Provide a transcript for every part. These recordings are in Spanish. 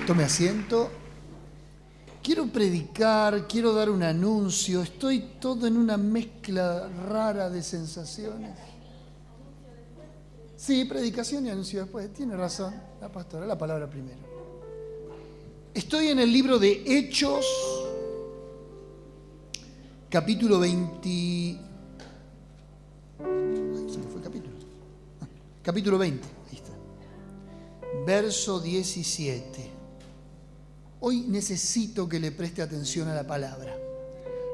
Tome asiento. Quiero predicar, quiero dar un anuncio. Estoy todo en una mezcla rara de sensaciones. Sí, predicación y anuncio después. Tiene razón la pastora, la palabra primero. Estoy en el libro de Hechos, capítulo 20. Ay, se me fue el capítulo. Capítulo 20, ahí está. Verso 17. Hoy necesito que le preste atención a la palabra.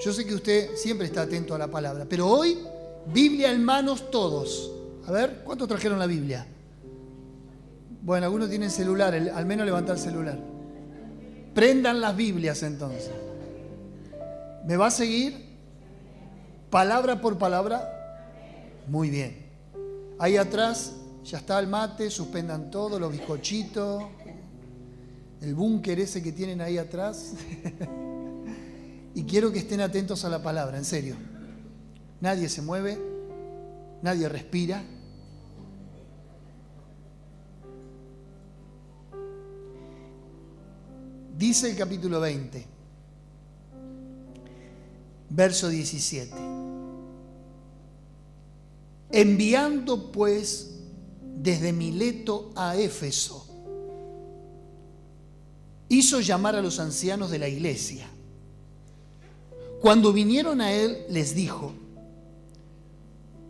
Yo sé que usted siempre está atento a la palabra, pero hoy, Biblia en manos todos. A ver, ¿cuántos trajeron la Biblia? Bueno, algunos tienen celular, al menos levantar el celular. Prendan las Biblias entonces. ¿Me va a seguir? Palabra por palabra. Muy bien. Ahí atrás ya está el mate, suspendan todo, los bizcochitos, el búnker ese que tienen ahí atrás. Y quiero que estén atentos a la palabra, en serio. Nadie se mueve, nadie respira. Dice el capítulo 20, verso 17. Enviando pues desde Mileto a Éfeso, hizo llamar a los ancianos de la iglesia. Cuando vinieron a él, les dijo: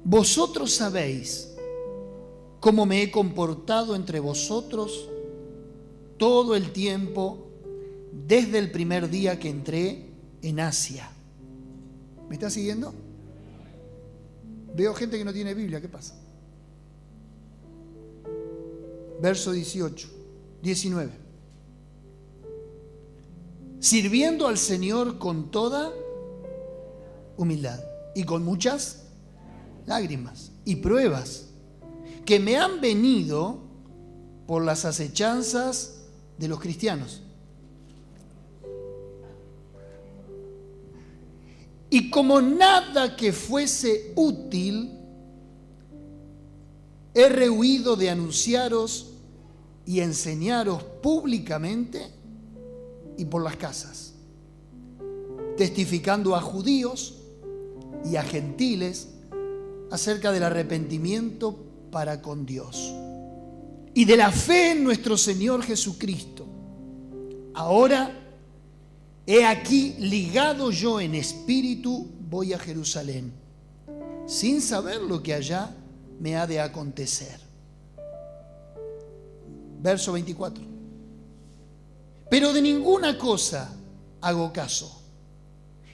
vosotros sabéis cómo me he comportado entre vosotros todo el tiempo desde el primer día que entré en Asia. ¿Me está siguiendo? Veo gente que no tiene Biblia, ¿qué pasa? Verso 19. Sirviendo al Señor con toda humildad y con muchas lágrimas y pruebas que me han venido por las acechanzas de los cristianos. Y como nada que fuese útil, he rehuido de anunciaros y enseñaros públicamente y por las casas, testificando a judíos y a gentiles acerca del arrepentimiento para con Dios y de la fe en nuestro Señor Jesucristo. Ahora, he aquí, ligado yo en espíritu, voy a Jerusalén, sin saber lo que allá me ha de acontecer. Verso 24. Pero de ninguna cosa hago caso,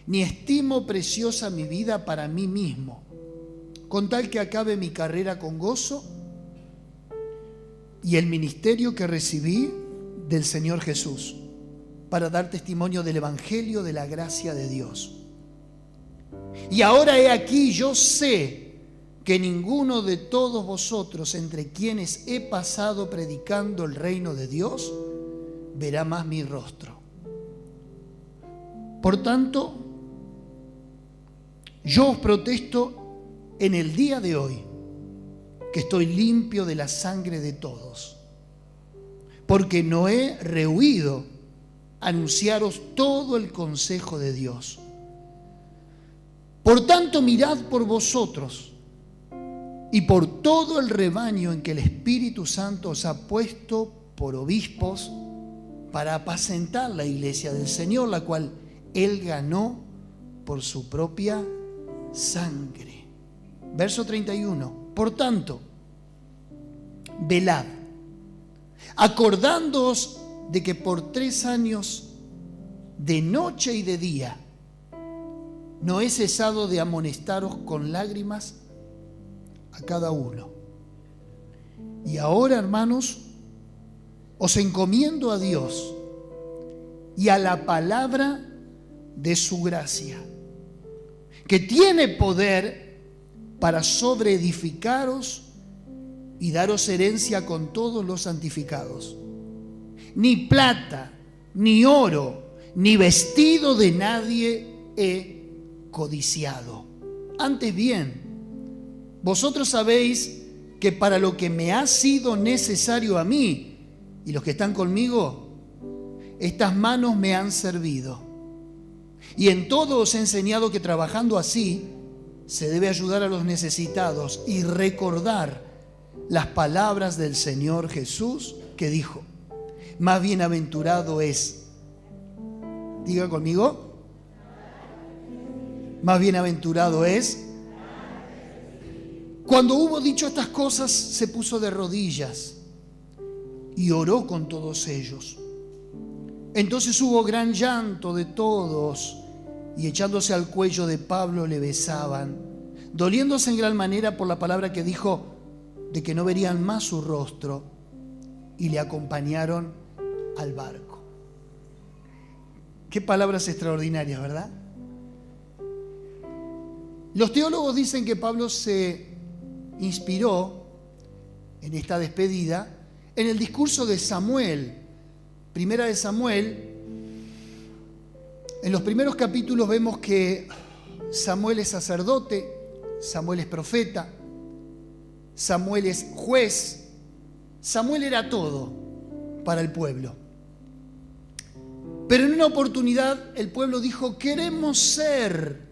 ni estimo preciosa mi vida para mí mismo, con tal que acabe mi carrera con gozo y el ministerio que recibí del Señor Jesús, para dar testimonio del Evangelio de la gracia de Dios. Y ahora he aquí, yo sé que ninguno de todos vosotros, entre quienes he pasado predicando el reino de Dios, verá más mi rostro. Por tanto, yo os protesto en el día de hoy que estoy limpio de la sangre de todos, porque no he rehuido anunciaros todo el consejo de Dios. Por tanto, mirad por vosotros y por todo el rebaño en que el Espíritu Santo os ha puesto por obispos para apacentar la iglesia del Señor, la cual Él ganó por su propia sangre. Verso 31. Por tanto, velad, acordándoos de que por 3 años, de noche y de día, no he cesado de amonestaros con lágrimas a cada uno. Y ahora, hermanos, os encomiendo a Dios y a la palabra de su gracia, que tiene poder para sobreedificaros y daros herencia con todos los santificados. Ni plata, ni oro, ni vestido de nadie he codiciado. Antes bien, vosotros sabéis que para lo que me ha sido necesario a mí y los que están conmigo, estas manos me han servido. Y en todo os he enseñado que trabajando así se debe ayudar a los necesitados y recordar las palabras del Señor Jesús que dijo: más bienaventurado es, diga conmigo, más bienaventurado es. Cuando hubo dicho estas cosas, se puso de rodillas y oró con todos ellos. Entonces hubo gran llanto de todos, y echándose al cuello de Pablo le besaban, doliéndose en gran manera por la palabra que dijo, de que no verían más su rostro, y le acompañaron al barco. Qué palabras extraordinarias, ¿verdad? Los teólogos dicen que Pablo se inspiró en esta despedida en el discurso de Samuel. Primera de Samuel. En los primeros capítulos vemos que Samuel es sacerdote, Samuel es profeta, Samuel es juez, Samuel era todo para el pueblo. Pero en una oportunidad el pueblo dijo: queremos ser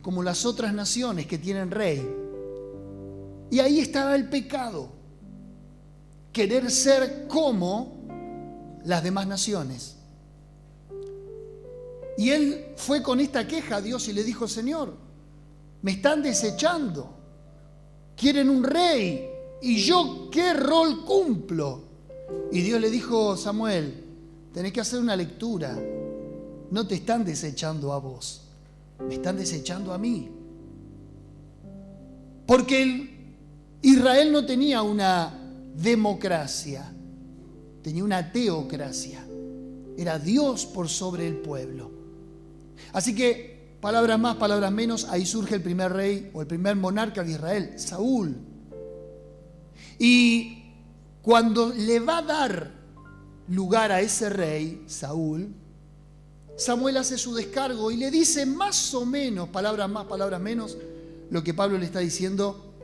como las otras naciones que tienen rey. Y ahí estaba el pecado, querer ser como las demás naciones. Y él fue con esta queja a Dios y le dijo: Señor, me están desechando, quieren un rey, ¿y yo qué rol cumplo? Y Dios le dijo: Samuel, tenés que hacer una lectura, no te están desechando a vos, me están desechando a mí. Porque Israel no tenía una democracia, tenía una teocracia, era Dios por sobre el pueblo. Así que, palabras más, palabras menos, ahí surge el primer rey o el primer monarca de Israel, Saúl. Y cuando le va a dar lugar a ese rey, Saúl, Samuel hace su descargo y le dice más o menos, palabras más, palabras menos, lo que Pablo le está diciendo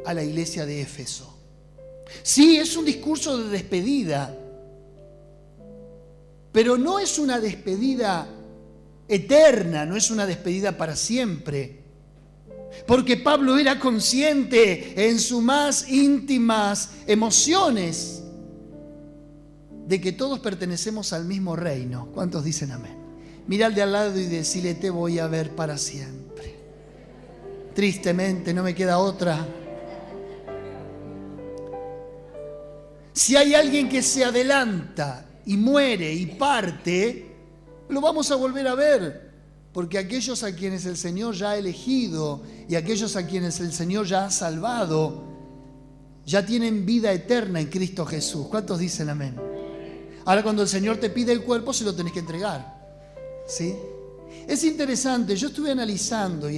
a la iglesia de Éfeso. Sí, es un discurso de despedida, pero no es una despedida eterna, no es una despedida para siempre. Porque Pablo era consciente en sus más íntimas emociones de que todos pertenecemos al mismo reino. ¿Cuántos dicen amén? Mira al de al lado y decile: te voy a ver para siempre. Tristemente, no me queda otra. Si hay alguien que se adelanta y muere y parte, lo vamos a volver a ver, porque aquellos a quienes el Señor ya ha elegido y aquellos a quienes el Señor ya ha salvado, ya tienen vida eterna en Cristo Jesús. ¿Cuántos dicen amén? Ahora, cuando el Señor te pide el cuerpo, se lo tenés que entregar, ¿sí? Es interesante, yo estuve analizando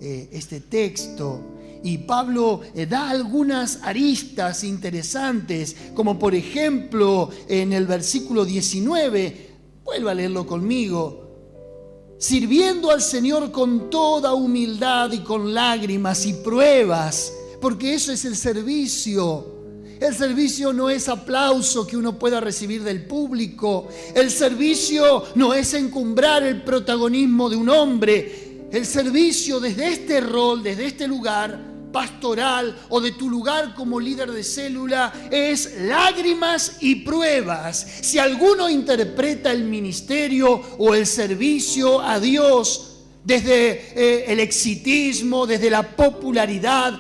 este texto, y Pablo da algunas aristas interesantes, como por ejemplo en el versículo 19, vuelva a leerlo conmigo: sirviendo al Señor con toda humildad y con lágrimas y pruebas, porque eso es el servicio. El servicio no es aplauso que uno pueda recibir del público. El servicio no es encumbrar el protagonismo de un hombre. El servicio desde este rol, desde este lugar pastoral o de tu lugar como líder de célula, es lágrimas y pruebas. Si alguno interpreta el ministerio o el servicio a Dios desde el exitismo, desde la popularidad,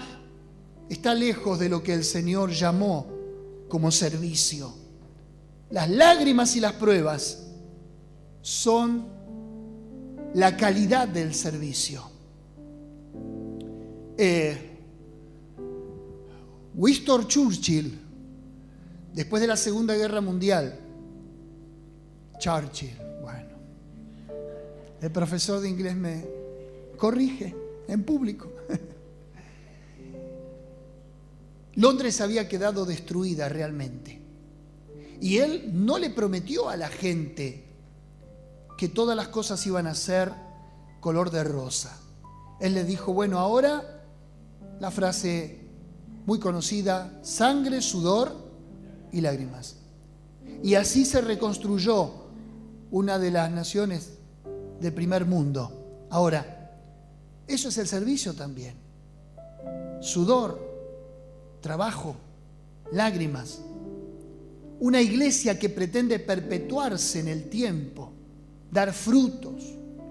está lejos de lo que el Señor llamó como servicio. Las lágrimas y las pruebas son la calidad del servicio. Winston Churchill, después de la Segunda Guerra Mundial, el profesor de inglés me corrige en público. Londres había quedado destruida realmente. Y él no le prometió a la gente que todas las cosas iban a ser color de rosa. Él le dijo: bueno, ahora la frase muy conocida: sangre, sudor y lágrimas. Y así se reconstruyó una de las naciones del primer mundo. Ahora, eso es el servicio también. Sudor, trabajo, lágrimas. Una iglesia que pretende perpetuarse en el tiempo, dar frutos,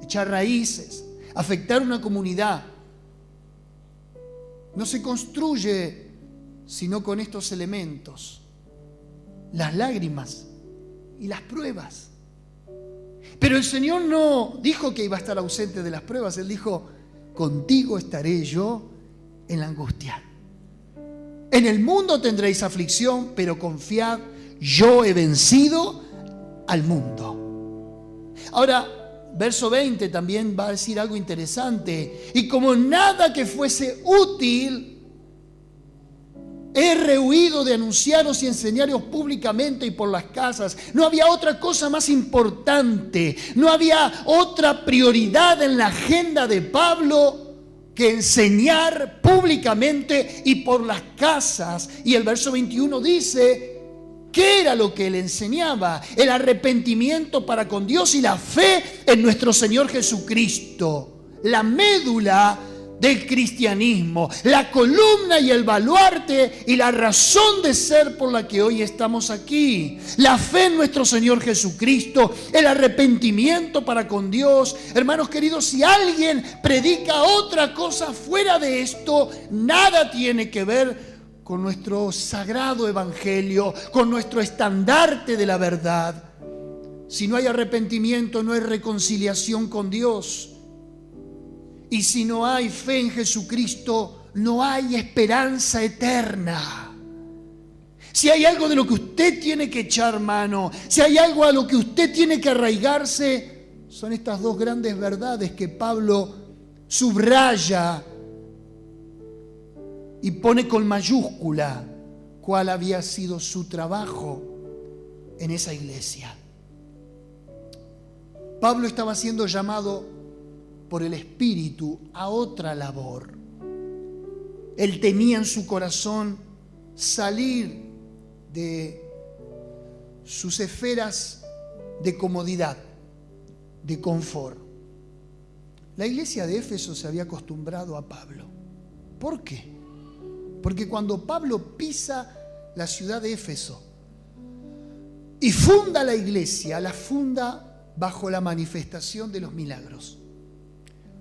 echar raíces, afectar una comunidad. No se construye sino con estos elementos: las lágrimas y las pruebas. Pero el Señor no dijo que iba a estar ausente de las pruebas. Él dijo: contigo estaré yo en la angustia. En el mundo tendréis aflicción, pero confiad, yo he vencido al mundo. Ahora, verso 20 también va a decir algo interesante. Y como nada que fuese útil he rehuido de anunciaros y enseñaros públicamente y por las casas. No había otra cosa más importante, no había otra prioridad en la agenda de Pablo que enseñar públicamente y por las casas. Y el verso 21 dice: ¿qué era lo que él enseñaba? El arrepentimiento para con Dios y la fe en nuestro Señor Jesucristo. La médula del cristianismo, la columna y el baluarte y la razón de ser por la que hoy estamos aquí. La fe en nuestro Señor Jesucristo, el arrepentimiento para con Dios. Hermanos queridos, si alguien predica otra cosa fuera de esto, nada tiene que ver con nuestro sagrado evangelio, con nuestro estandarte de la verdad. Si no hay arrepentimiento, no hay reconciliación con Dios. Y si no hay fe en Jesucristo, no hay esperanza eterna. Si hay algo de lo que usted tiene que echar mano, si hay algo a lo que usted tiene que arraigarse, son estas dos grandes verdades que Pablo subraya y pone con mayúscula cuál había sido su trabajo en esa iglesia. Pablo estaba siendo llamado por el Espíritu a otra labor. Él tenía en su corazón salir de sus esferas de comodidad, de confort. La iglesia de Éfeso se había acostumbrado a Pablo. ¿Por qué? Porque cuando Pablo pisa la ciudad de Éfeso y funda la iglesia, la funda bajo la manifestación de los milagros.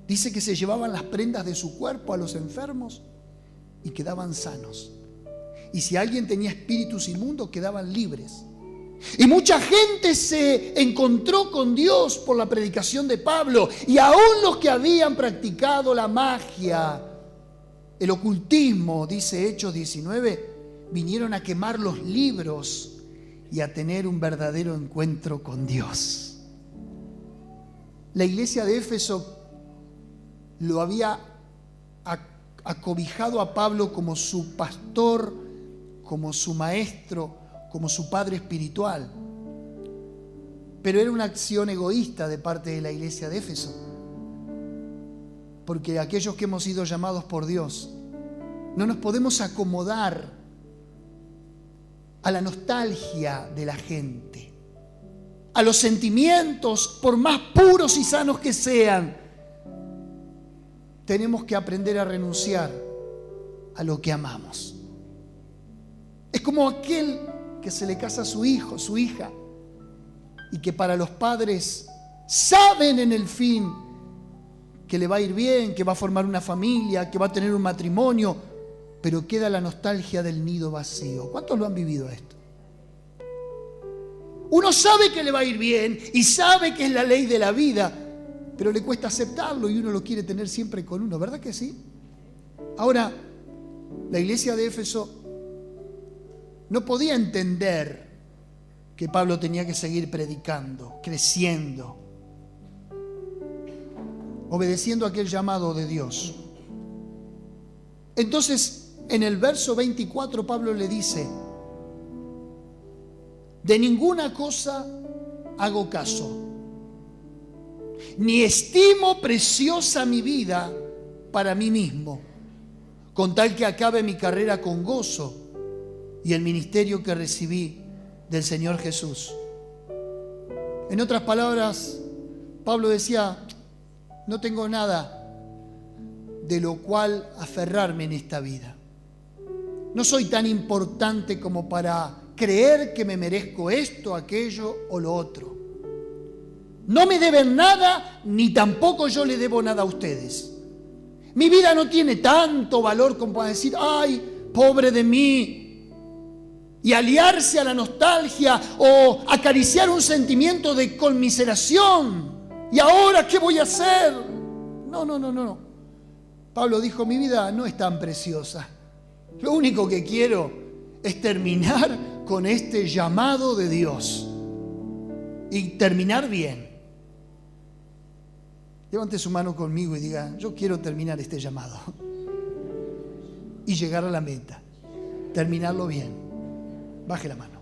Dice que se llevaban las prendas de su cuerpo a los enfermos y quedaban sanos. Y si alguien tenía espíritus inmundos, quedaban libres. Y mucha gente se encontró con Dios por la predicación de Pablo. Y aún los que habían practicado la magia, el ocultismo, dice Hechos 19, vinieron a quemar los libros y a tener un verdadero encuentro con Dios. La iglesia de Éfeso lo había acobijado a Pablo como su pastor, como su maestro, como su padre espiritual. Pero era una acción egoísta de parte de la iglesia de Éfeso. Porque aquellos que hemos sido llamados por Dios, no nos podemos acomodar a la nostalgia de la gente, a los sentimientos, por más puros y sanos que sean. Tenemos que aprender a renunciar a lo que amamos. Es como aquel que se le casa a su hijo, su hija, y que para los padres saben en el fin que le va a ir bien, que va a formar una familia, que va a tener un matrimonio, pero queda la nostalgia del nido vacío. ¿Cuántos lo han vivido esto? Uno sabe que le va a ir bien y sabe que es la ley de la vida, pero le cuesta aceptarlo y uno lo quiere tener siempre con uno, ¿verdad que sí? Ahora, la iglesia de Éfeso no podía entender que Pablo tenía que seguir predicando, creciendo, obedeciendo aquel llamado de Dios. Entonces, en el verso 24, Pablo le dice: de ninguna cosa hago caso, ni estimo preciosa mi vida para mí mismo, con tal que acabe mi carrera con gozo y el ministerio que recibí del Señor Jesús. En otras palabras, Pablo decía, no tengo nada de lo cual aferrarme en esta vida. No soy tan importante como para creer que me merezco esto, aquello o lo otro. No me deben nada, ni tampoco yo le debo nada a ustedes. Mi vida no tiene tanto valor como para decir, ay, pobre de mí, y aliarse a la nostalgia o acariciar un sentimiento de conmiseración. ¿Y ahora qué voy a hacer? No. Pablo dijo, mi vida no es tan preciosa. Lo único que quiero es terminar con este llamado de Dios y terminar bien. Levante su mano conmigo y diga, yo quiero terminar este llamado y llegar a la meta, terminarlo bien. Baje la mano.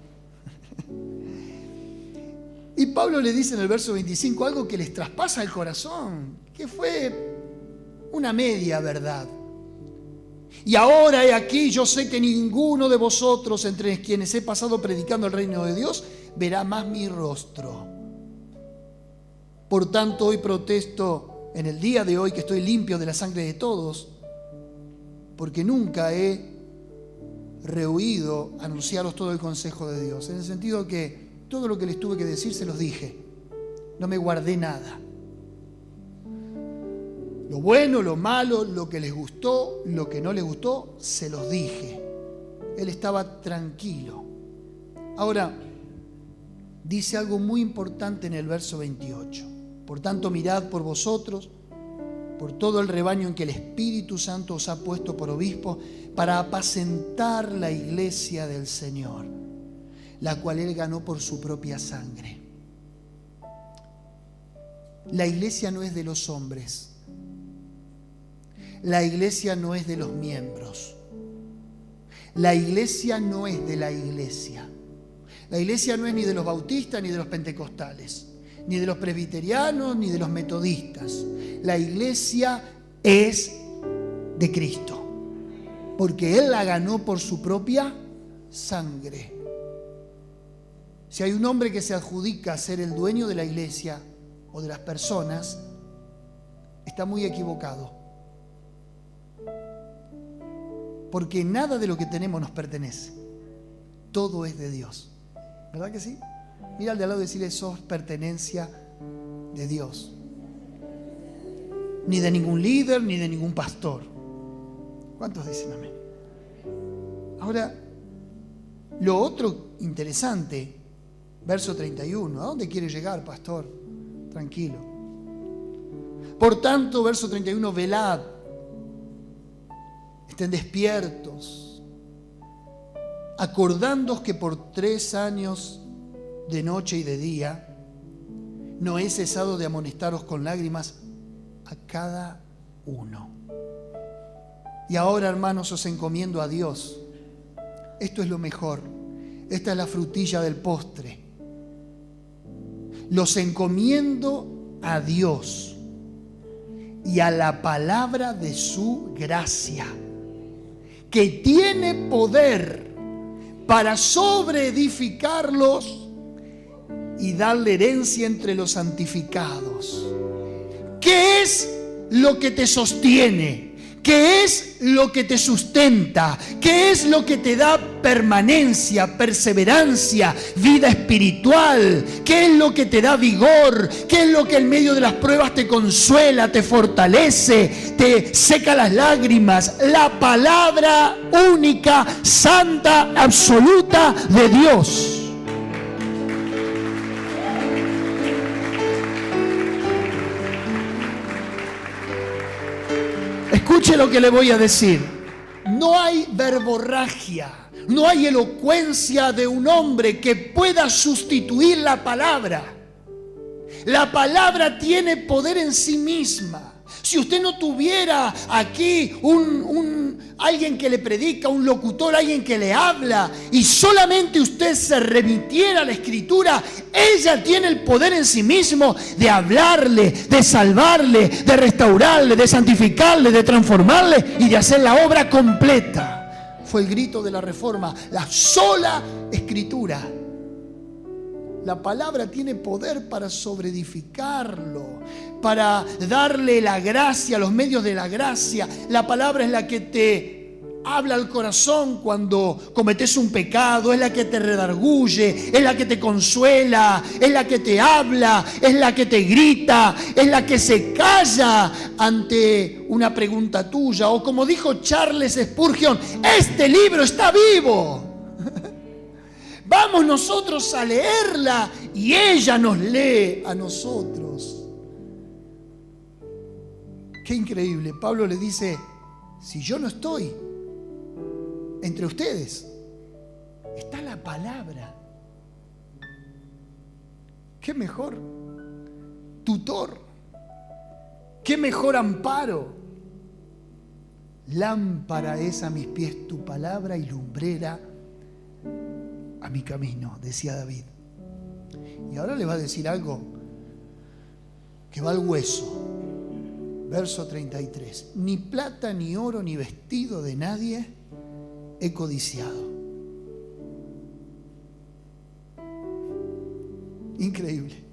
Y Pablo le dice en el verso 25 algo que les traspasa el corazón, que fue una media verdad. Y ahora he aquí, yo sé que ninguno de vosotros, entre quienes he pasado predicando el reino de Dios, verá más mi rostro. Por tanto, hoy protesto en el día de hoy que estoy limpio de la sangre de todos, porque nunca he rehuido anunciaros todo el consejo de Dios. En el sentido que todo lo que les tuve que decir se los dije. No me guardé nada. Lo bueno, lo malo, lo que les gustó, lo que no les gustó, se los dije. Él estaba tranquilo. Ahora, dice algo muy importante en el verso 28. Por tanto, mirad por vosotros, por todo el rebaño en que el Espíritu Santo os ha puesto por obispos, para apacentar la iglesia del Señor, la cual Él ganó por su propia sangre. La iglesia no es de los hombres. La iglesia no es de los miembros. La iglesia no es de la iglesia. La iglesia no es ni de los bautistas ni de los pentecostales, ni de los presbiterianos ni de los metodistas. La iglesia es de Cristo, porque Él la ganó por su propia sangre. Si hay un hombre que se adjudica a ser el dueño de la iglesia o de las personas, está muy equivocado. Porque nada de lo que tenemos nos pertenece. Todo es de Dios. ¿Verdad que sí? Mira al de al lado y decirle, sos pertenencia de Dios. Ni de ningún líder, ni de ningún pastor. ¿Cuántos dicen amén? Ahora, lo otro interesante, verso 31. ¿A dónde quiere llegar, pastor? Tranquilo. Por tanto, verso 31, velad. Estén despiertos, acordándoos que por 3 años de noche y de día no he cesado de amonestaros con lágrimas a cada uno. Y ahora, hermanos, os encomiendo a Dios. Esto es lo mejor. Esta es la frutilla del postre. Los encomiendo a Dios y a la palabra de su gracia, que tiene poder para sobreedificarlos y darle herencia entre los santificados. ¿Qué es lo que te sostiene? ¿Qué es lo que te sustenta? ¿Qué es lo que te da permanencia, perseverancia, vida espiritual? ¿Qué es lo que te da vigor? ¿Qué es lo que en medio de las pruebas te consuela, te fortalece, te seca las lágrimas? La palabra única, santa, absoluta de Dios. Escuche lo que le voy a decir. No hay verborragia, no hay elocuencia de un hombre que pueda sustituir la palabra. La palabra tiene poder en sí misma. Si usted no tuviera aquí alguien que le predica, un locutor, alguien que le habla, y solamente usted se remitiera a la Escritura, ella tiene el poder en sí mismo de hablarle, de salvarle, de restaurarle, de santificarle, de transformarle y de hacer la obra completa. Fue el grito de la Reforma, la sola Escritura. La palabra tiene poder para sobreedificarlo, para darle la gracia, los medios de la gracia. La palabra es la que te habla al corazón cuando cometes un pecado, es la que te redarguye, es la que te consuela, es la que te habla, es la que te grita, es la que se calla ante una pregunta tuya. O como dijo Charles Spurgeon, este libro está vivo. Vamos nosotros a leerla y ella nos lee a nosotros. Qué increíble. Pablo le dice, si yo no estoy entre ustedes, está la palabra. ¿Qué mejor tutor? ¿Qué mejor amparo? Lámpara es a mis pies tu palabra y lumbrera a mi camino, decía David. Y ahora le va a decir algo que va al hueso. Verso 33. Ni plata, ni oro, ni vestido de nadie he codiciado. Increíble.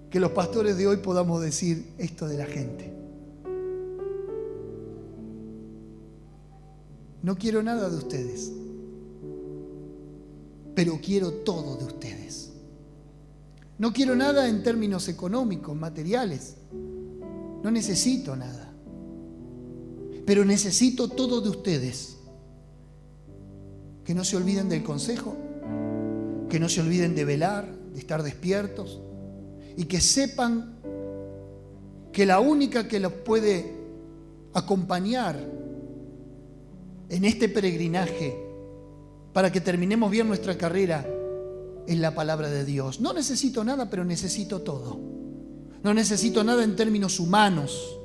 Que los pastores de hoy podamos decir esto de la gente. No quiero nada de ustedes, pero quiero todo de ustedes. No quiero nada en términos económicos, materiales. No necesito nada. Pero necesito todo de ustedes. Que no se olviden del consejo, que no se olviden de velar, de estar despiertos, y que sepan que la única que los puede acompañar en este peregrinaje para que terminemos bien nuestra carrera es la palabra de Dios. No necesito nada, pero necesito todo. No necesito nada en términos humanos.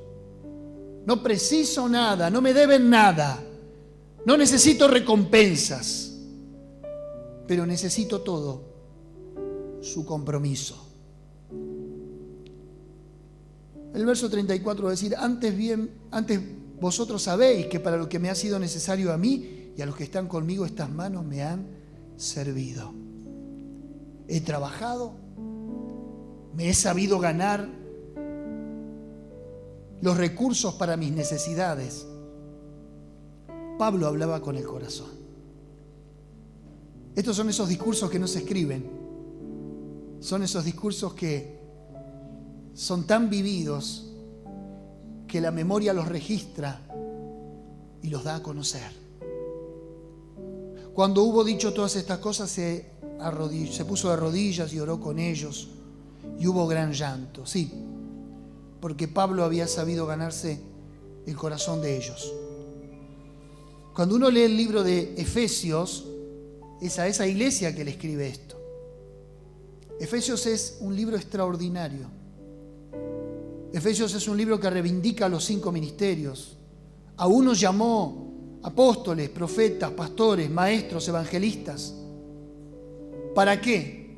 No preciso nada, no me deben nada. No necesito recompensas, pero necesito todo, su compromiso. El verso 34 va a decir, antes vosotros sabéis que para lo que me ha sido necesario a mí y a los que están conmigo estas manos me han servido. He trabajado, me he sabido ganar los recursos para mis necesidades. Pablo hablaba con el corazón. Estos son esos discursos que no se escriben. Son esos discursos que son tan vividos que la memoria los registra y los da a conocer. Cuando hubo dicho todas estas cosas, se puso de rodillas y oró con ellos, y hubo gran llanto. Sí, porque Pablo había sabido ganarse el corazón de ellos. Cuando uno lee el libro de Efesios, es a esa iglesia que le escribe esto. Efesios es un libro extraordinario. Efesios es un libro que reivindica los 5 ministerios. A unos llamó apóstoles, profetas, pastores, maestros, evangelistas. ¿Para qué?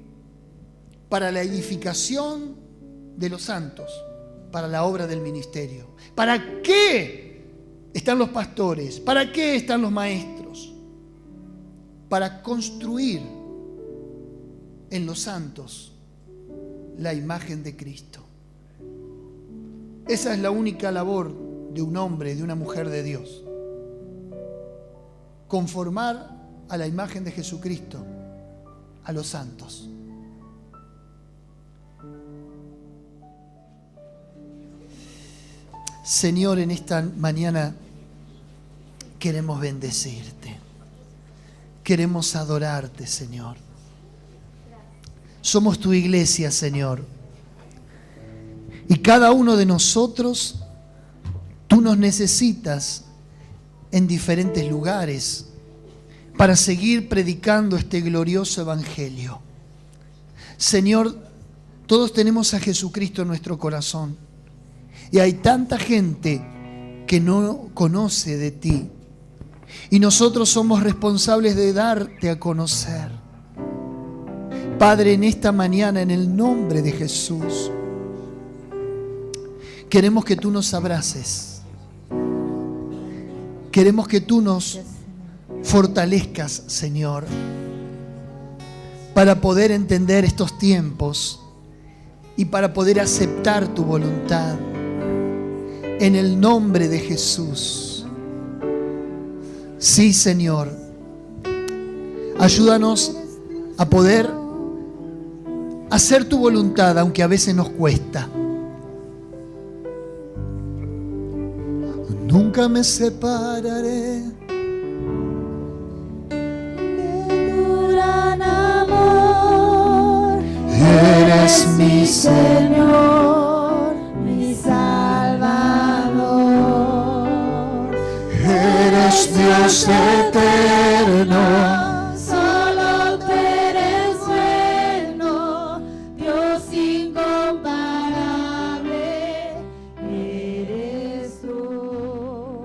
Para la edificación de los santos, para la obra del ministerio. ¿Para qué están los pastores? ¿Para qué están los maestros? Para construir en los santos la imagen de Cristo. Esa es la única labor de un hombre, de una mujer de Dios. Conformar a la imagen de Jesucristo, a los santos. Señor, en esta mañana queremos bendecirte. Queremos adorarte, Señor. Somos tu iglesia, Señor. Y cada uno de nosotros, tú nos necesitas en diferentes lugares para seguir predicando este glorioso evangelio. Señor, todos tenemos a Jesucristo en nuestro corazón. Y hay tanta gente que no conoce de ti. Y nosotros somos responsables de darte a conocer. Padre, en esta mañana, en el nombre de Jesús, queremos que tú nos abraces. Queremos que tú nos fortalezcas, Señor. para poder entender estos tiempos y para poder aceptar tu voluntad. En el nombre de Jesús. Sí, Señor. Ayúdanos a poder hacer tu voluntad, aunque a veces nos cuesta. Nunca me separaré de tu gran amor. Eres mi Señor, mi Salvador. Eres Dios eterno. Solo tú eres bueno, Dios incomparable. Eres tú.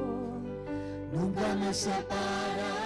Nunca me separaré.